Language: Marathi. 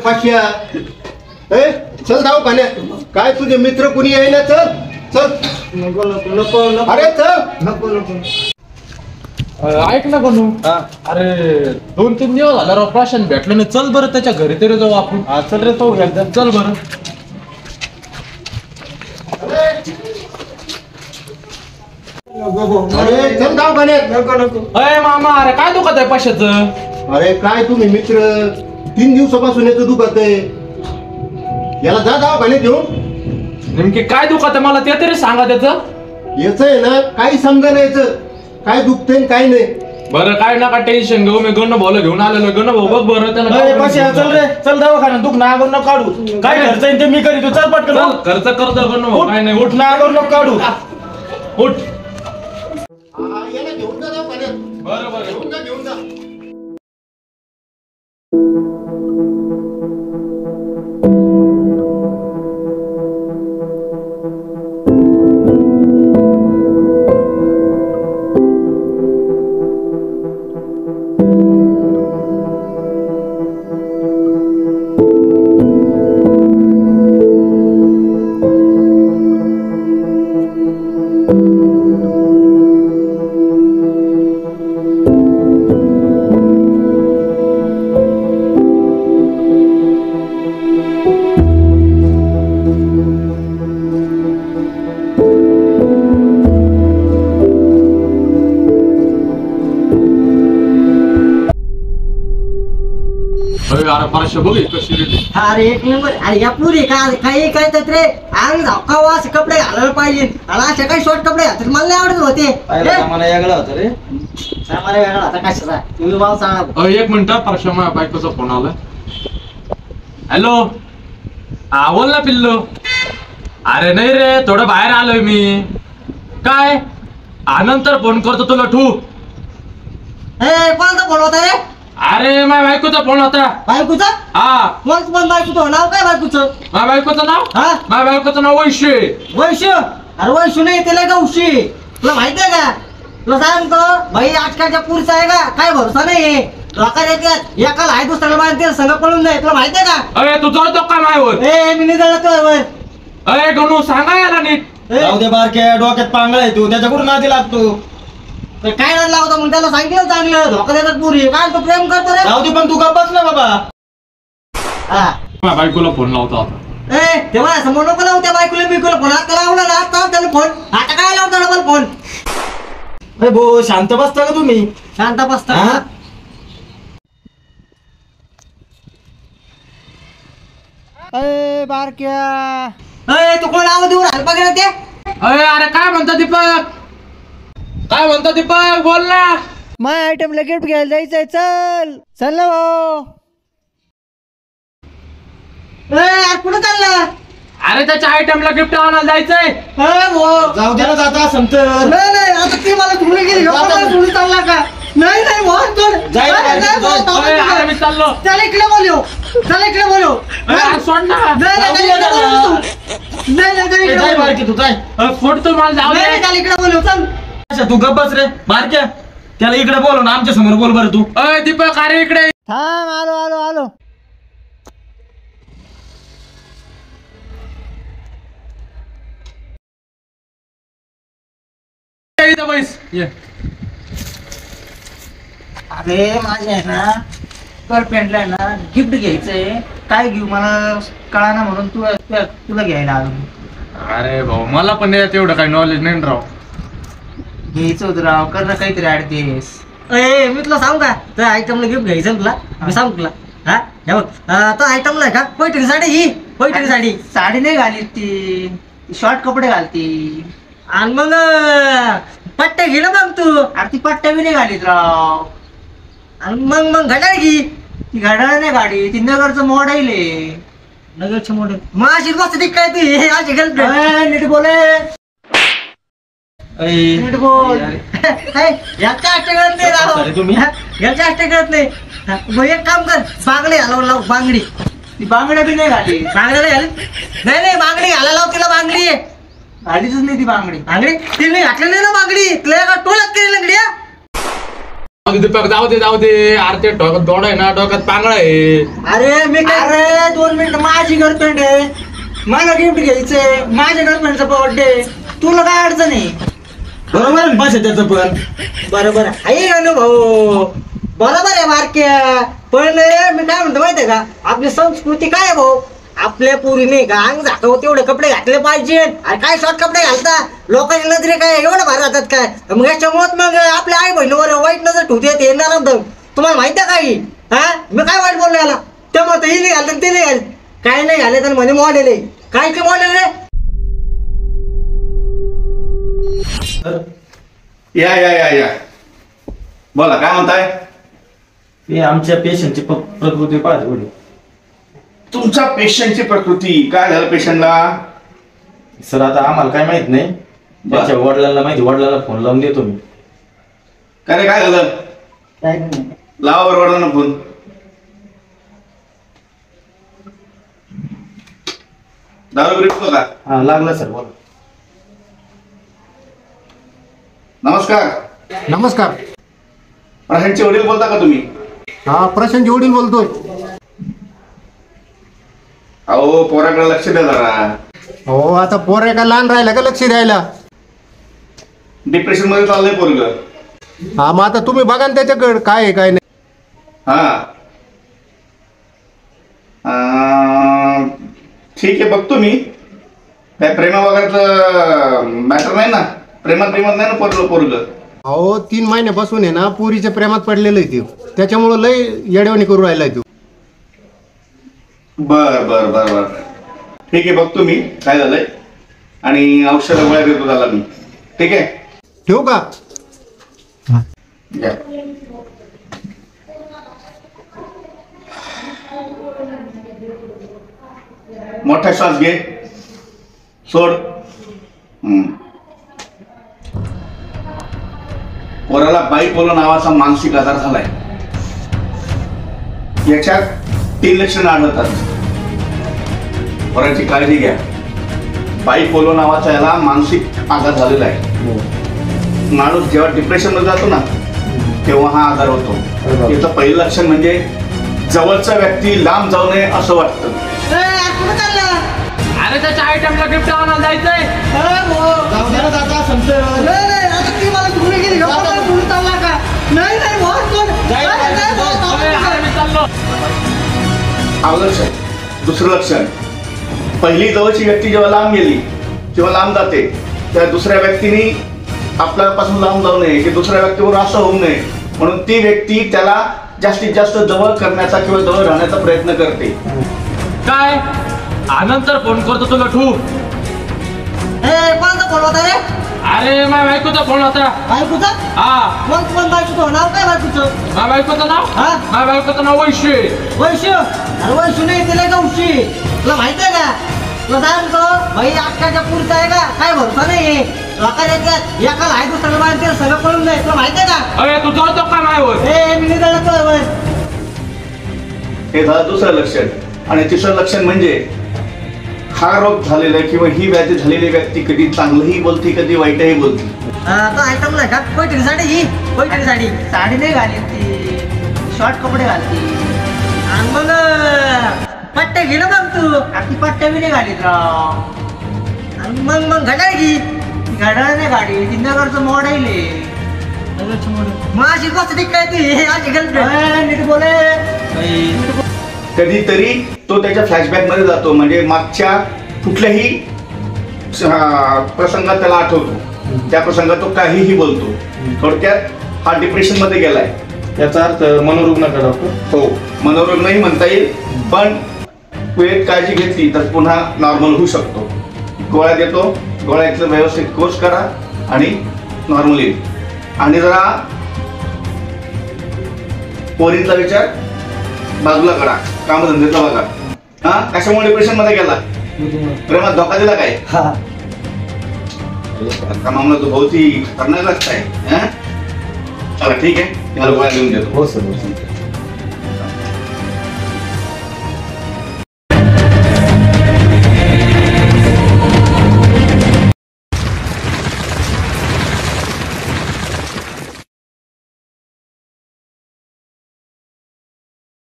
पाशिया ए चल जाऊ पाण्यात. काय तुझे मित्र कुणी आहे ना? चल चल. नको नको नको नको. अरे चल. नको नको. ऐक ना बनू. अरे 2-3 दिवस झाला राव प्राशन भेटलं नाही. चल बरं त्याच्या घरी तरी जाऊ आपण. चल रे तो घ्या. चल बरं. अरे चल जाऊ पाण्यात. नको नको. अरे मामा, अरे काय दुखत आहे पाशाचं? अरे काय तुम्ही मित्र 3 दिवसापासून याचं दुखत आहे. याला जा जाऊ पाण्यात घेऊन. नेमकी काय दुखत आहे मला ते तरी सांगा त्याचं. याच आहे ना काही समजा नाही याचं. काय दुखतंय काय नाही. बरं काय नका टेन्शन घेऊ. मी गण भाऊला घेऊन आलेलो. गण भाऊ बघ बरं अरे पाशिया चल रे. त्याला. चल दवाखान्यात. दुख ना नको काढू. काय खर्च आहे ते मी करीतो. चल पटकन. चल, खर्च करतो गण भाऊ. काय नाही. उठ ना नको काढू. उठ. याला घेऊन जा जाऊ पाण्यात. बरं बरं. घेऊन जा घेऊन जा. अरे परश्या बघ कशी रेडी. अरे एक नंबर. अरे या पुरी काही काय तर रे अंग झाकावा असे कपडे घालायला पाहिजे. आणि असे काही शॉर्ट कपडे घालतात मला नाही आवडत होते. मला यागळा होता रे. मला वेगळा होता कशाचा तुम्ही भाव सांगा. एक मिनिट परश्या, माझ्या बायकोचा फोन आला. हॅलो, हा बोल ना पिल्लो. अरे नाही रे, थोडं बाहेर आलोय मी. काय नंतर फोन करतो तुला. ठू. कोणाचा फोन होता रे? अरे माझ्या बायकोचा फोन होता. बायकोचा? हा, कोणचं पण बायकोचं नाव काय बायकोचं? माझ्या बायकोचं नाव. हा माझ्या बायकोचं नाव वैश्य. वैश्य. अरे वैश्य नाही त्याला गौशी. तुला माहिती आहे का? तुला सांगतो भाई आजकालच्या पुरुष आहे का काय भरोसा नाही. लोकांना येतात एकाला आहे दुसऱ्याला माहिती संघ पळून जाईल. तुला माहिती आहे का? अरे तू जळतो का मायवर? मी नाही जळतोय. अरे गणू सांगा याला नीट. जाऊ दे बारक्या. डोक्यात पांगळ आहे तू. त्याच्याकडून नादी लागतो. काय नाद लावतो मग? त्याला सांगितलं चांगलं धोका देतात पुरी. काय तू प्रेम करतो रे? जाऊ दे पण तू गप्पच ना बाबा. हा. माझ्या बायकोला फोन लावतो आता. तेव्हा समोर नको लावू त्या बायकोला बिकुला फोन. आता लावला ना आता त्याला फोन. आता काय लावतो डबल फोन? अरे भो शांत बसता का तुम्ही? शांत बसता. हा? बारक्या तू कोण नाव देऊ राहिला बघ ते. अरे काय म्हणता दीपक? काय म्हणता दीपक? बोल ना. माय आयटमला गिफ्ट घ्यायला जायचंय. चल चल ना भाऊ. कुठं चालला? अरे त्याच्या आयटमला गिफ्ट आणायला जायचंय. जाऊ दे ना जाता संत. नाही आता ती मला धुळी गेली. धुळी चालला का? नाही भाऊ अरे मी चाललो. त्याला इकडे बोलव. त्याला इकडे बोलव. सोड ना. जाय बारकी तू जाय. फोडतो मला. जाऊ दे. त्याला इकडे बोलव. चल. अच्छा तू गप्पच रे बारक्या. त्याला इकडे बोलव ना आमच्या समोर बोल बरं तू. अय दीपक, अरे इकडे. थांब. आलो. इथं बैस. ये. अरे माझ्या आहे ना गर्लफ्रेंडला आहे ना गिफ्ट घ्यायचंय. काय घेऊ मला कळा ना म्हणून तुला घ्यायला आलो. अरे भाऊ मला पण यात एवढं काही नॉलेज नाही राव. घ्यायचं होतं राव. कर ना काहीतरी ऍडजेस्ट. मी तुला सांगू का त्या आयटमला गिफ्ट घ्यायचं ना तुला. मी सांगू तुला. हा हे बघ तो आयटमला आहे का पैठणी साडी. ही पैठणी साडी. साडी नाही घालीत ती शॉर्ट कपडे घालती. आणि मग पट्ट्या घे ना मग तू. अरे ती पट्ट्या बी नाही घालीत राव. आणि मग घड्याळ घे. ती घड्याळ नाही गाडी. ती नगरचं मॉडेल आहे. नगरचं मॉडेल मग अशी मस्त ती काय ती अशी गर्लफ्रेंड. नीट बोले. नीट बोल. याच्या अष्ट करत नाही राव. तुम्ही याच्या अष्ट करत नाही. मग एक काम कर बांगडी घालावं लाव. बांगडी. ती बांगड्या बी नाही घाली. बांगड्या नाही घाली. नाही बांगडी घालायला लाव तिला. बांगडी घालीच नाही ती बांगडी. ती मी घातली नाही ना बांगडी. तुला का टोळत केली लंगडी. दीपक जाऊ दे अरे ते डोक्यात दोड आहे ना, डोक्यात पांगळ आहे. अरे मी काय अरे 2 मिनिट, माझी गर्लफ्रेंड आहे, मला गिफ्ट घ्यायचंय, माझ्या गर्लफ्रेंडचा बर्थडे, तुला काय अडचण आहे? बरोबर आहे भाषा त्याचं पण. बरोबर आहे अनु भाऊ, बरोबर आहे बारक्या. पण मी काय म्हणतो माहितीये का, आपली संस्कृती काय आहे भाऊ, आपल्या पोरीने का अंग झाकावं तेवढे कपडे घातले पाहिजे. अरे काय शॉर्ट कपडे घालता, लोकांची नजरे काय एवढं भारी राहतात काय? मग याच्यामुळे मग आपल्या आई बहिणीवर वाईट नजर ठेवते येणार. तुम्हाला माहिती आहे काही? हा मी काय वाईट बोललो याला, ते मग ही नाही घालत ते नाही घालत, काय नाही घाले तर म्हणे मॉडेल आहे, काय ते मॉडेल रे? या बोला काय म्हणताय. ते आमच्या पेशंटची प्रकृती पाहते थोडी. तुमच्या पेशंटची प्रकृती काय झालं पेशंटला? सर आता आम्हाला काय माहित नाही, त्याच्या वडिलांना माहिती, वडिलांना फोन लावून देतो मी. काय रे काय झालं? काय नाही. लावा बरोबर वडिलांना फोन. दारू बिरू का? हा लागला सर, बोला. नमस्कार. नमस्कार. प्रशांतचे वडील बोलता का तुम्ही? हा प्रशांत वडील बोलतोय. अहो पोराकडे लक्ष द्या जरा. हो आता पोर का लहान राहिला का लक्ष द्यायला? डिप्रेशन मध्ये चाललंय पोरग. हा मग आता तुम्ही बघा ना त्याच्याकडे काय आहे काय नाही. हा ठीक आहे बघतो मी. काय प्रेमा वगैरेचं मॅटर नाही ना? प्रेमात नाही ना पोरग? अहो 3 महिन्यापासून आहे ना पोरीच्या प्रेमात पडलेलं आहे ते, त्याच्यामुळं लय येडवणी करू राहिला तो. बर ठीक आहे बघतो मी काय झालंय आणि औषध गोळ्या देतो त्याला मी. ठीक आहे ठेवू का? घ्या. मोठा श्वास घे, सोड. पोराला बायपोलर नावाचा मानसिक आजार झालाय. याच्यात 3 लक्षणं आढळतात. पोराची काळजी घ्या. बायपोलो नावाचा याला मानसिक आजार झालेला आहे. माणूस जेव्हा डिप्रेशन मध्ये जातो ना तेव्हा हा आजार होतो. याचं पहिलं लक्षण म्हणजे जवळचा व्यक्ती लांब जाऊ नये असं वाटतं. अरे त्याच्या आयटमला गिफ्ट आणायला जायचंय. लक्षण. दुसरं लक्षण, पहिली जवळची व्यक्ती जेव्हा लांब गेली किंवा लांब जाते त्या दुसऱ्या व्यक्तीने आपल्यापासून लांब जाऊ नये की दुसऱ्या व्यक्तीवर असं होऊ नये म्हणून ती व्यक्ती त्याला जास्तीत जास्त जवळ करण्याचा किंवा जवळ राहण्याचा प्रयत्न करते. काय नंतर फोन करतो तुला ठू. कोणाचा फोन होता रे? अरे माझ्या बायकोचा फोन होता. बायकोचा? हा मग पण बायकोचं नाव काय बायकोचं? माझ्या बायकोचं नाव? हा? माझ्या बायकोचं नाव वैश्य. वैश्य? अरे वैश्य नाही तिला गौशी. तुला माहित आहे का? तुला सांगतो भाई आजकालच्या पुढचा आहे का काय भरोसा नाही. लोकांच्या एकाला आहे दुसऱ्याला माहिती सगळं पळून जाईल. तुला माहित आहे का? अरे तू जळतो का माझ्यावर? मी नाही जळतोय. हे झालं दुसरं लक्षण. आणि तिसरं लक्षण म्हणजे हा रोग झालेला किंवा ही व्याधी झालेली व्यक्ती कधी चांगलंही बोलते कधी वाईटही बोलते. तो आयटम नाही का पैठणी साडी? ही पैठणी साडी साडी नाही घाली ती, शॉर्ट कपडे घालती. आणि मग पट्ट्या घे ना मग तू. ती पट्ट्या बी नाही घालीत राव. आणि मग घड्याळ घे. घड्याळ नाही गाडी ती नगरचं मॉडेल आहे. माझी गोष्ट काय ती अशी गर्लफ्रेंड नीट बोले. कधीतरी तो त्याच्या फ्लॅशबॅक मध्ये जातो म्हणजे मागच्या कुठल्याही प्रसंगात त्याला आठवतो. त्या प्रसंगात तो काहीही बोलतो. थोडक्यात हा डिप्रेशन मध्ये गेलाय. याचा अर्थ मनोरुग्ण का डॉक्टर? हो मनोरुग्णही म्हणता येईल. पण वेळेत काळजी घेतली तर पुन्हा नॉर्मल होऊ शकतो. गोळ्या देतो, गोळ्याचं व्यवस्थित कोर्स करा आणि नॉर्मल येईल. आणि जरा पोरींचा विचार बाजूला करा, कामधंद्याचा बघा. हा कशामुळे डिप्रेशन मध्ये गेला? प्रेमात धोका दिला काय? मामला तो बहुत ही खतरनाक लगता है. चला ठीक आहे, मला गोळ्या देऊन देतो. हो सर.